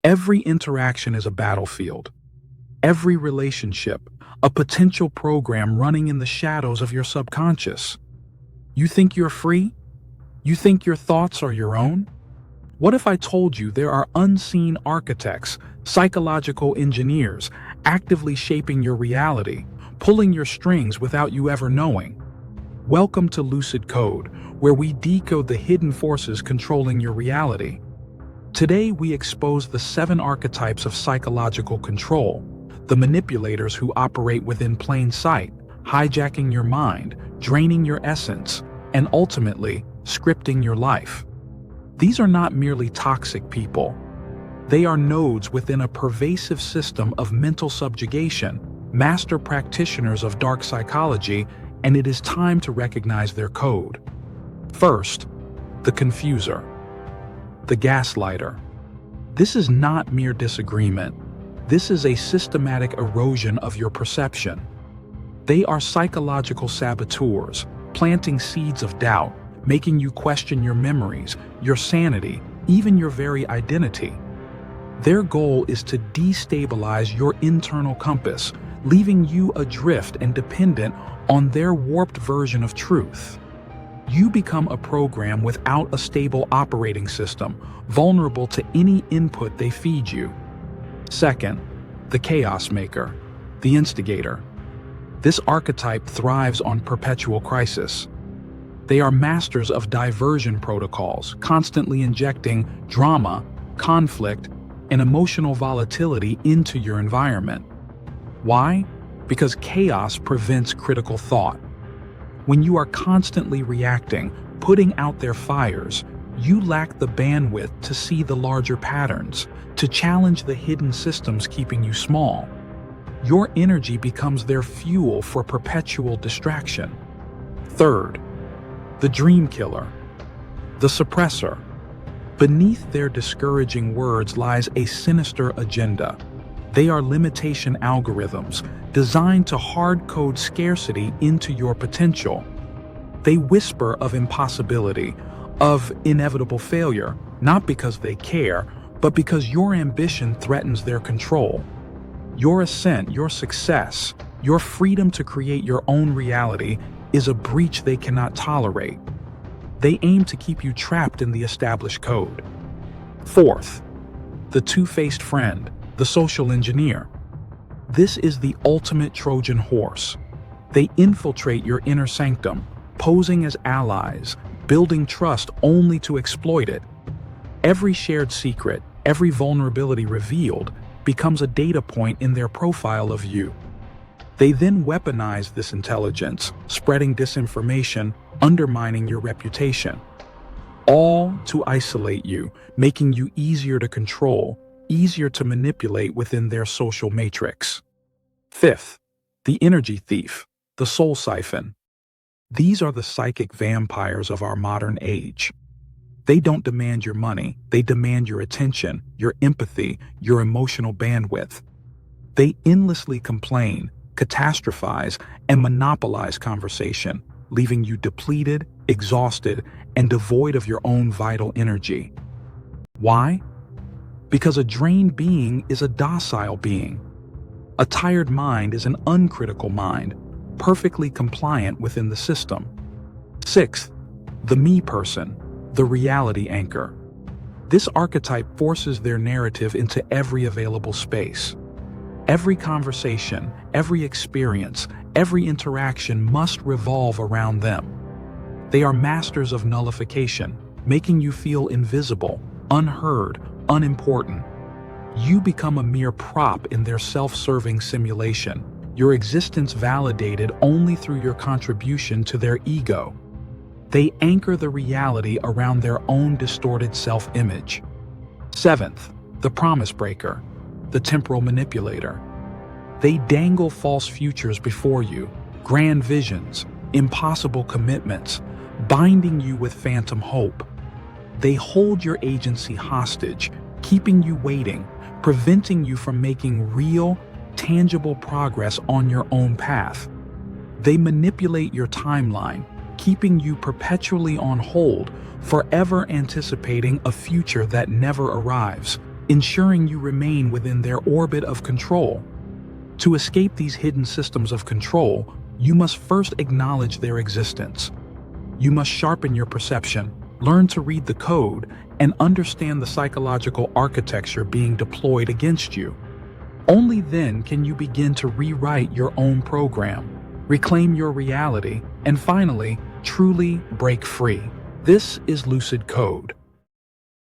Every interaction is a battlefield. Every relationship, a potential program running in the shadows of your subconscious. You think you're free? You think your thoughts are your own? What if I told you there are unseen architects, psychological engineers, actively shaping your reality, pulling your strings without you ever knowing? Welcome to Lucid Code, where we decode the hidden forces controlling your reality. Today, we expose the 7 archetypes of psychological control, the manipulators who operate within plain sight, hijacking your mind, draining your essence, and ultimately, scripting your life. These are not merely toxic people. They are nodes within a pervasive system of mental subjugation, master practitioners of dark psychology, and it is time to recognize their code. First, the confuser, the gaslighter. This is not mere disagreement. This is a systematic erosion of your perception. They are psychological saboteurs, planting seeds of doubt, making you question your memories, your sanity, even your very identity. Their goal is to destabilize your internal compass, leaving you adrift and dependent on their warped version of truth. You become a program without a stable operating system, vulnerable to any input they feed you. Second, the chaos maker, the instigator. This archetype thrives on perpetual crisis. They are masters of diversion protocols, constantly injecting drama, conflict, and emotional volatility into your environment. Why? Because chaos prevents critical thought. When you are constantly reacting, putting out their fires, you lack the bandwidth to see the larger patterns, to challenge the hidden systems keeping you small. Your energy becomes their fuel for perpetual distraction. Third, the dream killer, the suppressor. Beneath their discouraging words lies a sinister agenda. They are limitation algorithms designed to hard-code scarcity into your potential. They whisper of impossibility, of inevitable failure, not because they care, but because your ambition threatens their control. Your ascent, your success, your freedom to create your own reality is a breach they cannot tolerate. They aim to keep you trapped in the established code. Fourth, the two-faced friend, the social engineer. This is the ultimate Trojan horse. They infiltrate your inner sanctum, posing as allies, building trust only to exploit it. Every shared secret, every vulnerability revealed, becomes a data point in their profile of you. They then weaponize this intelligence, spreading disinformation, undermining your reputation. All to isolate you, making you easier to control, easier to manipulate within their social matrix. Fifth, the energy thief, the soul siphon. These are the psychic vampires of our modern age. They don't demand your money, they demand your attention, your empathy, your emotional bandwidth. They endlessly complain, catastrophize, and monopolize conversation, leaving you depleted, exhausted, and devoid of your own vital energy. Why? Because a drained being is a docile being. A tired mind is an uncritical mind, perfectly compliant within the system. Sixth, the me person, the reality anchor. This archetype forces their narrative into every available space. Every conversation, every experience, every interaction must revolve around them. They are masters of nullification, making you feel invisible, unheard, unimportant. You become a mere prop in their self-serving simulation, your existence validated only through your contribution to their ego. They anchor the reality around their own distorted self-image. Seventh, the promise breaker, the temporal manipulator. They dangle false futures before you, grand visions, impossible commitments, binding you with phantom hope. They hold your agency hostage, keeping you waiting, preventing you from making real, tangible progress on your own path. They manipulate your timeline, keeping you perpetually on hold, forever anticipating a future that never arrives. ensuring you remain within their orbit of control. To escape these hidden systems of control, you must first acknowledge their existence. You must sharpen your perception, learn to read the code, and understand the psychological architecture being deployed against you. Only then can you begin to rewrite your own program, reclaim your reality, and finally, truly break free. This is Lucid Code.